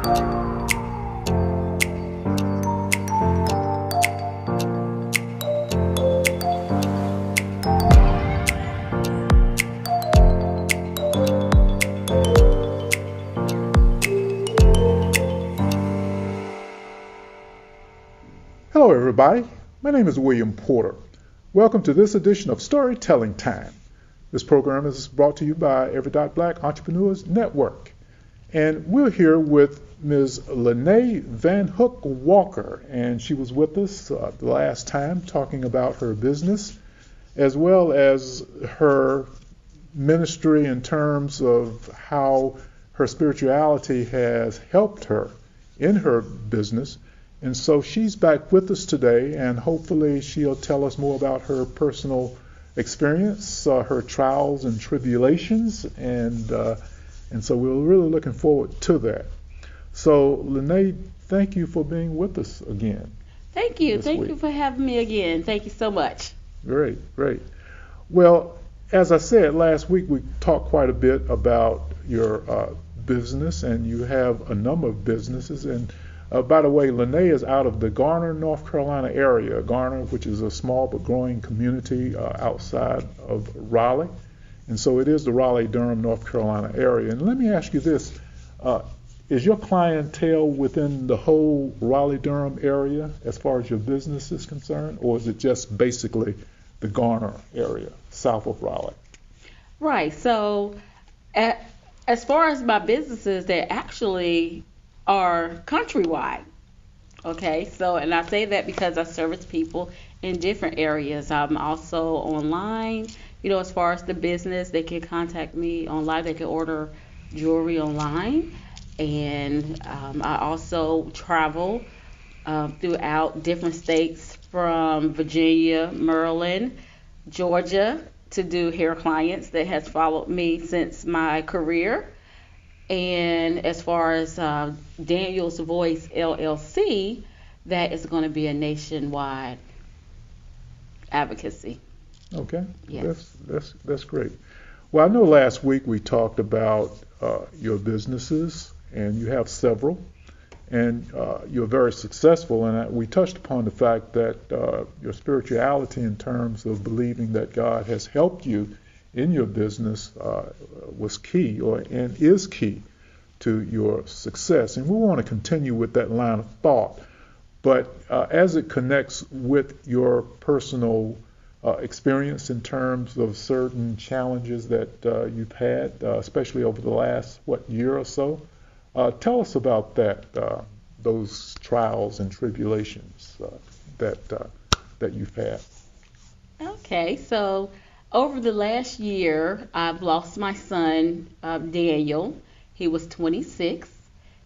Hello everybody, my name is William Porter. Welcome to this edition of Storytelling Time. This program is brought to you by Every Black Entrepreneurs Network. And we're here with Ms. Linee Vanhook Walker, and she was with us the last time talking about her business as well as her ministry in terms of how her spirituality has helped her in her business. And so she's back with us today, and hopefully she'll tell us more about her personal experience, her trials and tribulations, and so we're really looking forward to that. So, Linee, thank you for being with us again. Thank you. Thank you for having me again. Thank you so much. Great. Well, as I said last week, we talked quite a bit about your business, and you have a number of businesses. And by the way, Linee is out of the Garner, North Carolina area. Garner, which is a small but growing community outside of Raleigh. And so it is the Raleigh-Durham, North Carolina area. And let me ask you this. Is your clientele within the whole Raleigh-Durham area as far as your business is concerned? Or is it just basically the Garner area, south of Raleigh? Right. So as far as my businesses, they actually are countrywide. Okay, so, and I say that because I service people in different areas. I'm also online, as far as the business, they can contact me online. They can order jewelry online. And I also travel throughout different states from Virginia, Maryland, Georgia to do hair clients that has followed me since my career. And as far as Daniel's Voice LLC, that is going to be a nationwide advocacy. Okay, yes. That's great. Well, I know last week we talked about your businesses, and you have several, and you're very successful. And we touched upon the fact that your spirituality in terms of believing that God has helped you in your business was key and is key to your success. And we want to continue with that line of thought. But as it connects with your personal experience in terms of certain challenges that you've had, especially over the last, year or so, tell us about those trials and tribulations that you've had. Okay, so over the last year, I've lost my son, Daniel. He was 26.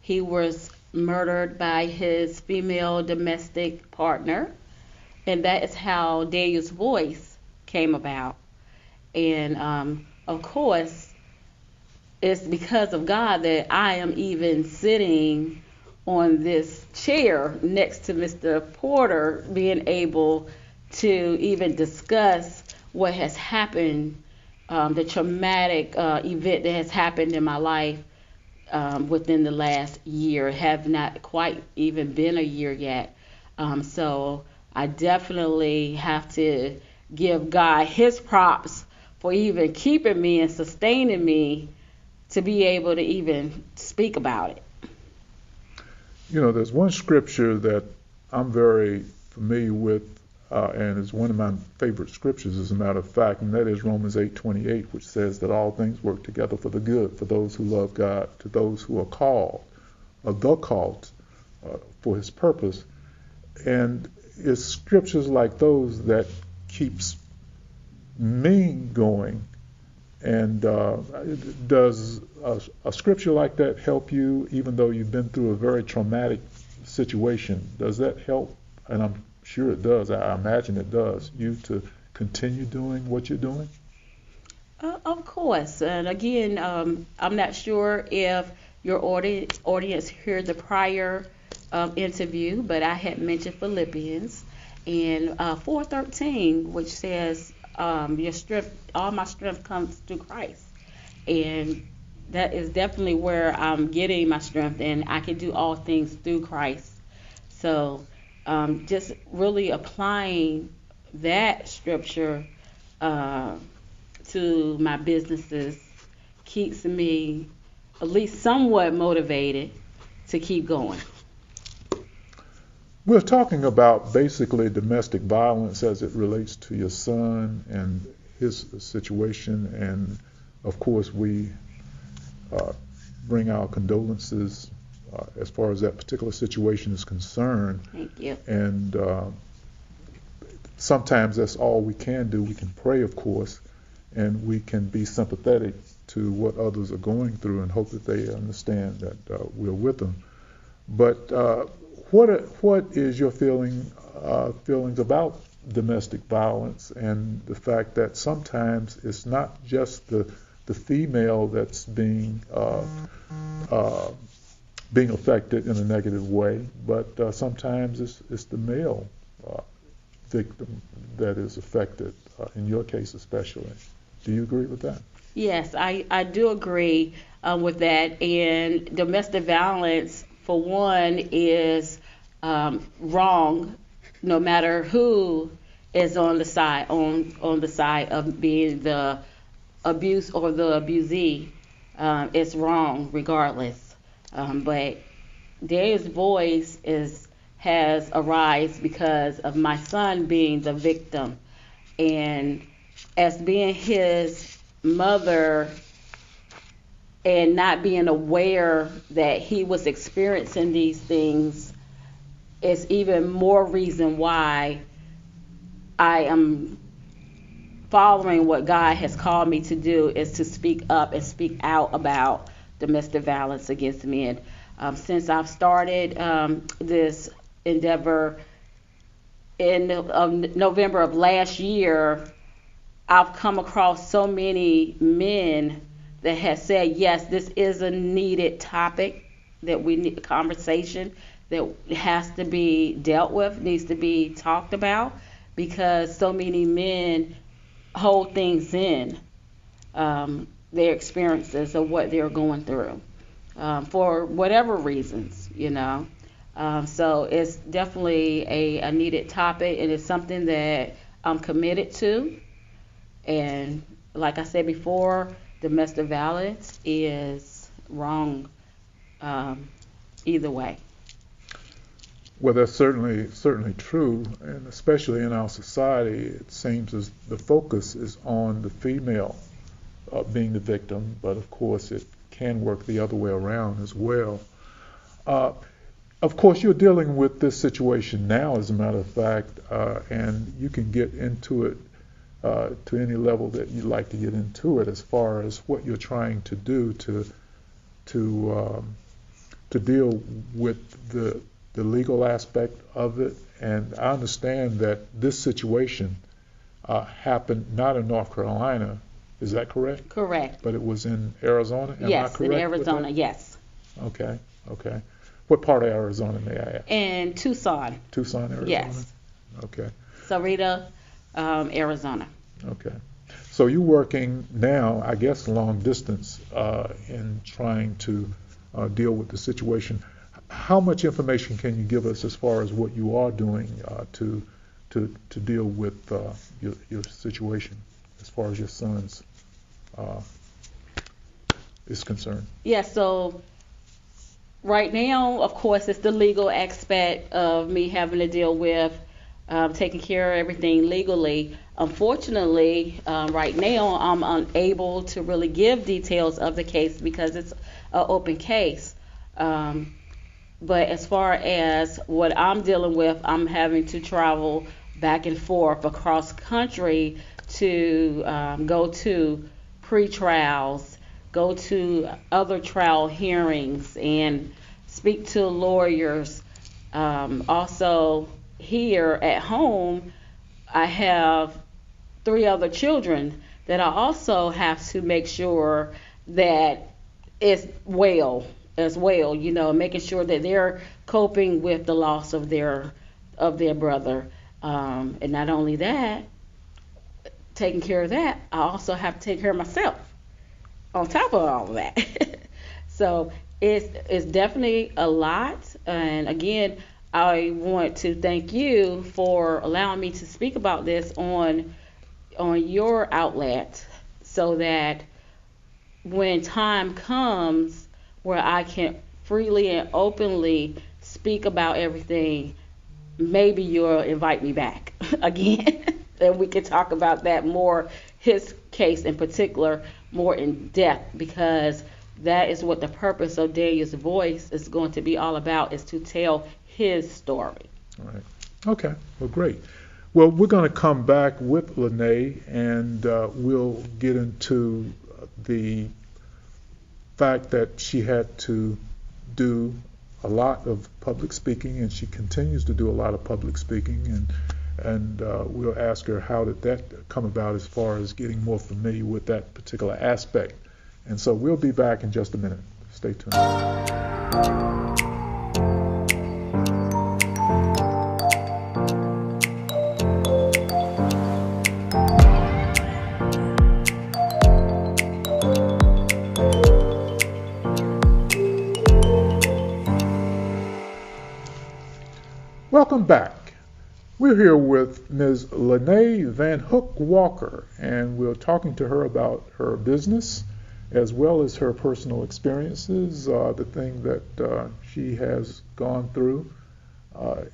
He was murdered by his female domestic partner. And that is how Daniel's Voice came about. And of course, it's because of God that I am even sitting on this chair next to Mr. Porter, being able to even discuss what has happened, the traumatic event that has happened in my life within the last year. Have not quite even been a year yet. So I definitely have to give God his props for even keeping me and sustaining me to be able to even speak about it. There's one scripture that I'm very familiar with, and it's one of my favorite scriptures, as a matter of fact, and that is Romans 8:28, which says that all things work together for the good, for those who love God, to those who are called, for his purpose. And it's scriptures like those that keeps me going. And does a scripture like that help you, even though you've been through a very traumatic situation? Does that help? And I'm sure it does. I imagine it does. You to continue doing what you're doing? Of course. And again, I'm not sure if your audience heard the prior interview, but I had mentioned Philippians and 4:13, which says, "Your strength, all my strength comes through Christ." And that is definitely where I'm getting my strength, and I can do all things through Christ. So just really applying that scripture to my businesses keeps me at least somewhat motivated to keep going. We're talking about basically domestic violence as it relates to your son and his situation, and of course we bring our condolences as far as that particular situation is concerned. Thank you. And sometimes that's all we can do. We can pray, of course, and we can be sympathetic to what others are going through and hope that they understand that we're with them. But what is your feelings about domestic violence and the fact that sometimes it's not just the female that's being affected in a negative way, but sometimes it's the male victim that is affected, in your case especially. Do you agree with that? Yes, I do agree with that. And domestic violence, for one, is wrong, no matter who is on the side of being the abuse or the abusee. It's wrong regardless. But Dave's voice has arisen because of my son being the victim, and as being his mother and not being aware that he was experiencing these things is even more reason why I am following what God has called me to do, is to speak up and speak out about domestic violence against men. Since I've started this endeavor in November of last year, I've come across so many men that have said, yes, this is a needed topic, that we need a conversation that has to be dealt with, needs to be talked about, because so many men hold things in, their experiences of what they're going through, for whatever reasons, So it's definitely a needed topic, and it's something that I'm committed to. And like I said before, domestic violence is wrong either way. Well, that's certainly true, and especially in our society, it seems as the focus is on the female being the victim, but of course it can work the other way around as well. Of course, you're dealing with this situation now, as a matter of fact, and you can get into it to any level that you'd like to get into it, as far as what you're trying to do to deal with the legal aspect of it. And I understand that this situation happened not in North Carolina. Is that correct? Correct. But it was in Arizona? Am yes, I correct in Arizona, yes. Okay. What part of Arizona, may I ask? In Tucson. Tucson, Arizona? Yes. Okay. Sarita, Arizona. Okay. So you're working now, I guess, long distance in trying to deal with the situation. How much information can you give us as far as what you are doing to deal with your situation, as far as your son's is concerned? Yeah, so right now, of course, it's the legal aspect of me having to deal with taking care of everything legally. Unfortunately, right now, I'm unable to really give details of the case because it's an open case. But as far as what I'm dealing with, I'm having to travel back and forth across country to go to pre-trials, go to other trial hearings, and speak to lawyers. Also, here at home, I have 3 other children that I also have to make sure that it's well as well, making sure that they're coping with the loss of their brother. And not only that, taking care of that, I also have to take care of myself. on top of all of that. So it's definitely a lot. And again, I want to thank you for allowing me to speak about this on your outlet, so that when time comes where I can freely and openly speak about everything, maybe you'll invite me back again and we can talk about that more, his case in particular, more in depth, because that is what the purpose of Daniel's Voice is going to be all about, is to tell his story. All right. Okay. Well, great. Well, we're going to come back with Linee, and we'll get into the fact that she had to do a lot of public speaking, and she continues to do a lot of public speaking, and we'll ask her how did that come about as far as getting more familiar with that particular aspect. And so we'll be back in just a minute. Stay tuned. Welcome back. We're here with Ms. Linee Vanhook Walker, and we're talking to her about her business as well as her personal experiences, the thing that she has gone through,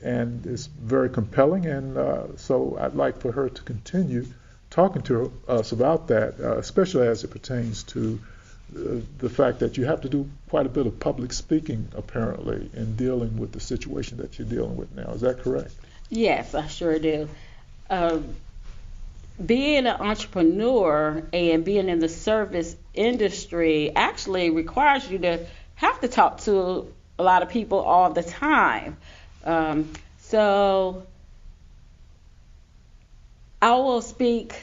and it's very compelling, and so I'd like for her to continue talking to us about that, especially as it pertains to the fact that you have to do quite a bit of public speaking, apparently, in dealing with the situation that you're dealing with now. Is that correct? Yes, I sure do. Being an entrepreneur and being in the service industry actually requires you to have to talk to a lot of people all the time. So I will speak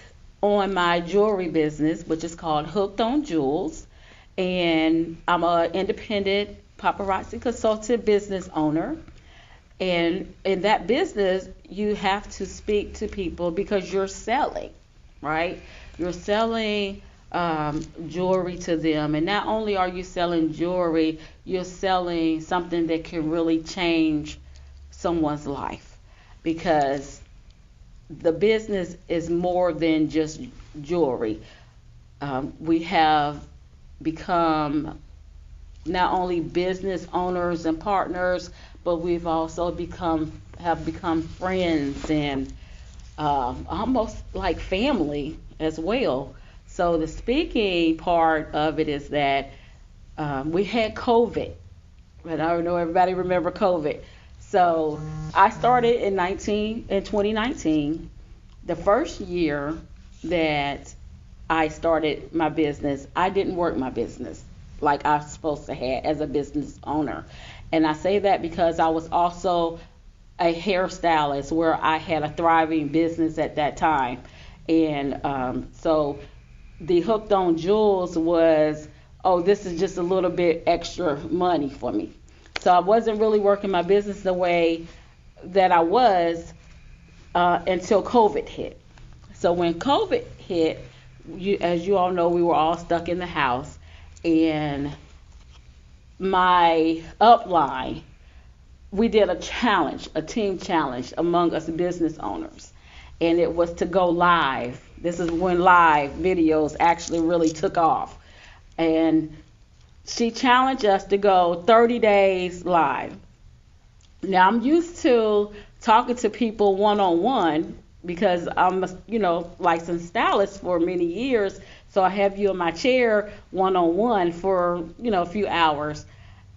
on my jewelry business, which is called Hooked on Jewels, and I'm an independent paparazzi consultant business owner. And in that business, you have to speak to people because you're selling, right? You're selling jewelry to them. And not only are you selling jewelry, you're selling something that can really change someone's life, because the business is more than just jewelry. We have become not only business owners and partners, but we've also become friends and almost like family as well. So the speaking part of it is that we had COVID, and I don't know everybody remember COVID. So I started in 2019. The first year that I started my business, I didn't work my business like I was supposed to have as a business owner. And I say that because I was also a hairstylist where I had a thriving business at that time. And so the Hooked on Jewels was, oh, this is just a little bit extra money for me. So I wasn't really working my business the way that I was until COVID hit. So when COVID hit, as you all know, we were all stuck in the house. And my upline, we did a challenge, a team challenge among us business owners. And it was to go live. This is when live videos actually really took off. And she challenged us to go 30 days live. Now, I'm used to talking to people one-on-one because I'm a, licensed stylist for many years. So I have you in my chair one-on-one for, a few hours.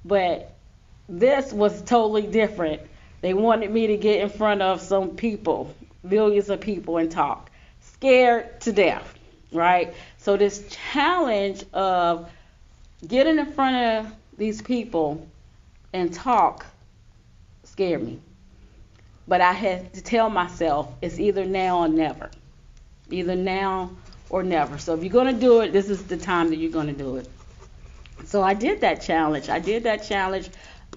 But this was totally different. They wanted me to get in front of some people, millions of people, and talk. Scared to death, right? So this challenge of getting in front of these people and talk scared me. But I had to tell myself it's either now or never. Either now or never. So if you're going to do it, this is the time that you're going to do it. So I did that challenge.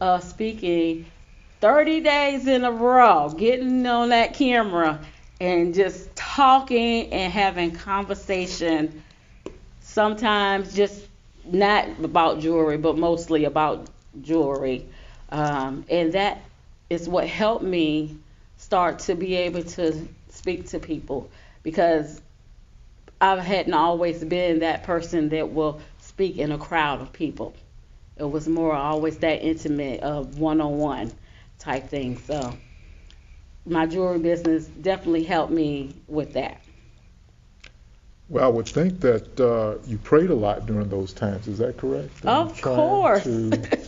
Of speaking 30 days in a row, getting on that camera and just talking and having conversation, sometimes just not about jewelry, but mostly about jewelry. And that is what helped me start to be able to speak to people, because I hadn't always been that person that will speak in a crowd of people. It was more always that intimate of one-on-one type thing. So my jewelry business definitely helped me with that. Well, I would think that you prayed a lot during those times. Is that correct? Of course. To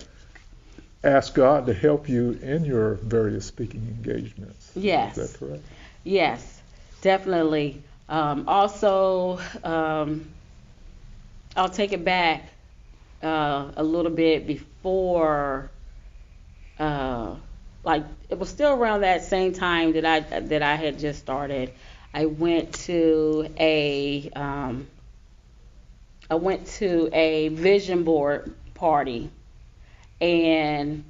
ask God to help you in your various speaking engagements. Yes. Is that correct? Yes, definitely. Also, I'll take it back a little bit before, like it was still around that same time that I had just started. I went to a vision board party, and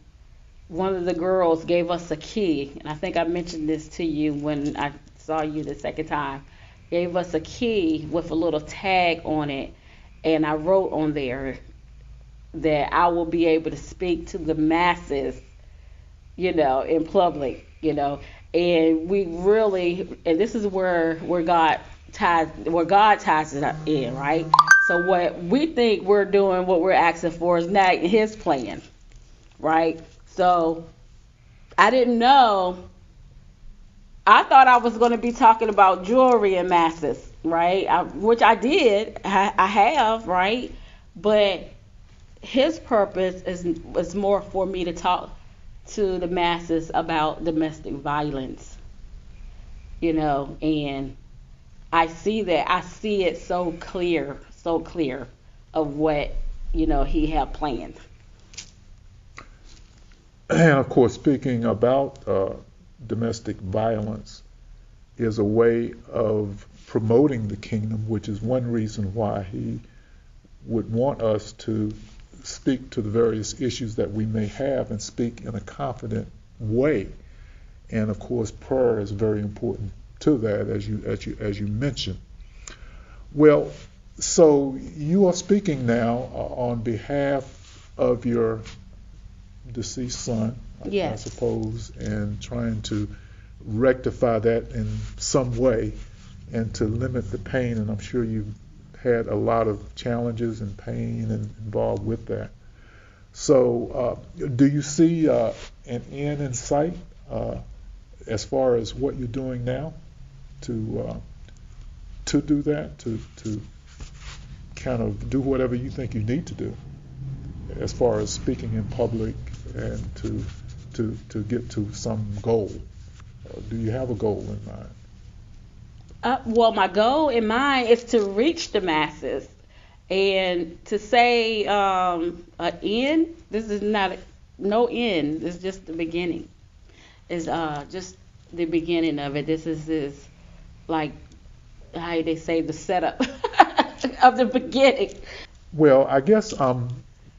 one of the girls gave us a key, and I think I mentioned this to you when I saw you the second time. Gave us a key with a little tag on it, and I wrote on there that I will be able to speak to the masses, in public, and we really, and this is where God ties it in, right? So what we think we're doing, what we're asking for, is not His plan, right? So I didn't know. I thought I was going to be talking about jewelry and masses, right? Which I did. I have, right? But His purpose is more for me to talk to the masses about domestic violence, and I see that. I see it so clear of what, He had planned. And of course, speaking about domestic violence is a way of promoting the kingdom, which is one reason why He would want us to speak to the various issues that we may have and speak in a confident way. And of course, prayer is very important to that, as you mentioned. Well, so you are speaking now on behalf of your deceased son, Yes. I suppose, and trying to rectify that in some way and to limit the pain. And I'm sure you've had a lot of challenges and pain involved with that. So do you see an end in sight as far as what you're doing now to do that, to kind of do whatever you think you need to do as far as speaking in public and to get to some goal? Do you have a goal in mind? Well, my goal in mind is to reach the masses, and to say an end. This is not no end. This is just the beginning. It's just the beginning of it. This is like how they say the setup of the beginning. Well, I guess I'm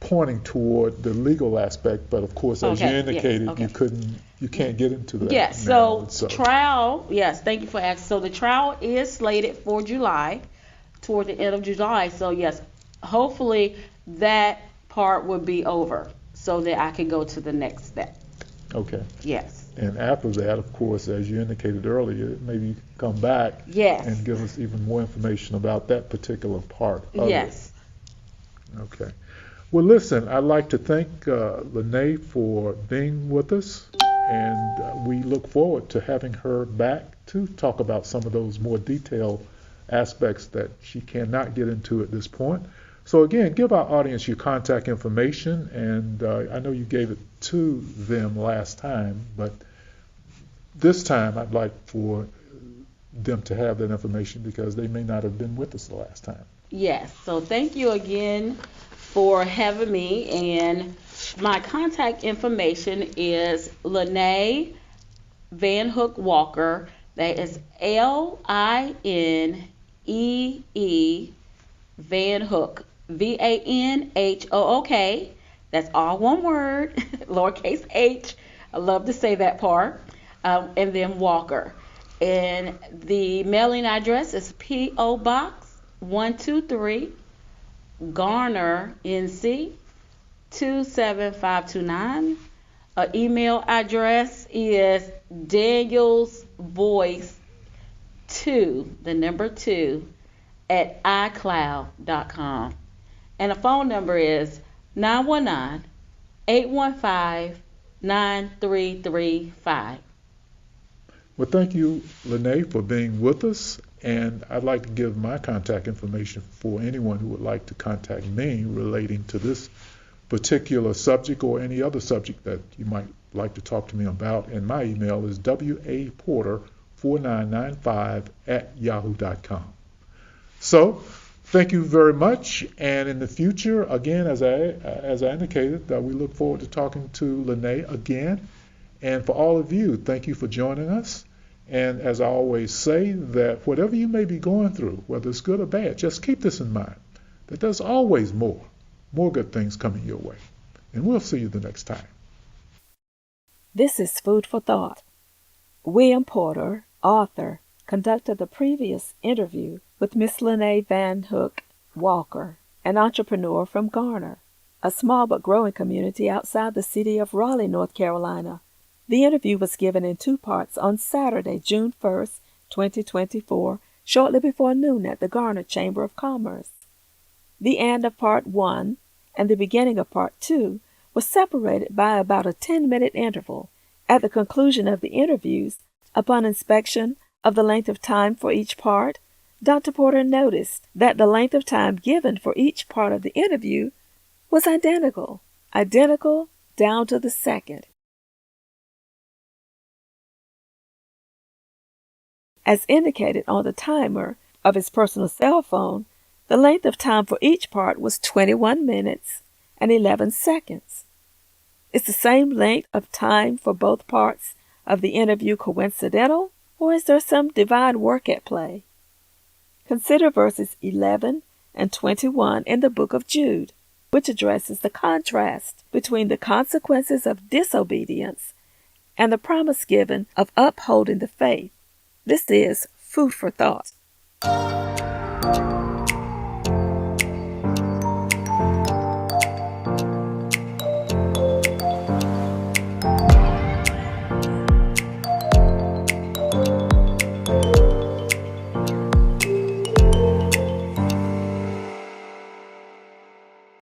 pointing toward the legal aspect, but of course, as you indicated, yes, okay. you can't get into that. Yes, now, so trial, yes, thank you for asking. So the trial is slated for July, toward the end of July. So yes, hopefully that part will be over so that I can go to the next step. Okay. Yes. And after that, of course, as you indicated earlier, maybe you can come back and give us even more information about that particular part of yes. it. Okay. Well, listen, I'd like to thank Linee for being with us, and we look forward to having her back to talk about some of those more detailed aspects that she cannot get into at this point. So again, give our audience your contact information, and I know you gave it to them last time, but this time I'd like for them to have that information because they may not have been with us the last time. Yes, so thank you again for having me, and my contact information is Linee Vanhook Walker. That is Linee Vanhook, Vanhook. That's all one word, lowercase h. I love to say that part. And then Walker. And the mailing address is P.O. Box 123, Garner NC 27529. Email address is danielsvoice2, the number 2, at iCloud.com. And the phone number is 919-815-9335. Well, thank you, Linee, for being with us. And I'd like to give my contact information for anyone who would like to contact me relating to this particular subject or any other subject that you might like to talk to me about. And my email is waporter4995@yahoo.com. So, thank you very much. And in the future, again, as I indicated, we look forward to talking to Linee again. And for all of you, thank you for joining us. And as I always say, that whatever you may be going through, whether it's good or bad, just keep this in mind, that there's always more good things coming your way. And we'll see you the next time. This is Food for Thought. William Porter, author, conducted the previous interview with Miss Linee Vanhook Walker, an entrepreneur from Garner, a small but growing community outside the city of Raleigh, North Carolina. The interview was given in 2 parts on Saturday, June 1st, 2024, shortly before noon at the Garner Chamber of Commerce. The end of Part 1 and the beginning of Part 2 was separated by about a 10-minute interval. At the conclusion of the interviews, upon inspection of the length of time for each part, Dr. Porter noticed that the length of time given for each part of the interview was identical down to the second. As indicated on the timer of his personal cell phone, the length of time for each part was 21 minutes and 11 seconds. Is the same length of time for both parts of the interview coincidental, or is there some divine work at play? Consider verses 11 and 21 in the book of Jude, which addresses the contrast between the consequences of disobedience and the promise given of upholding the faith. This is Food for Thought.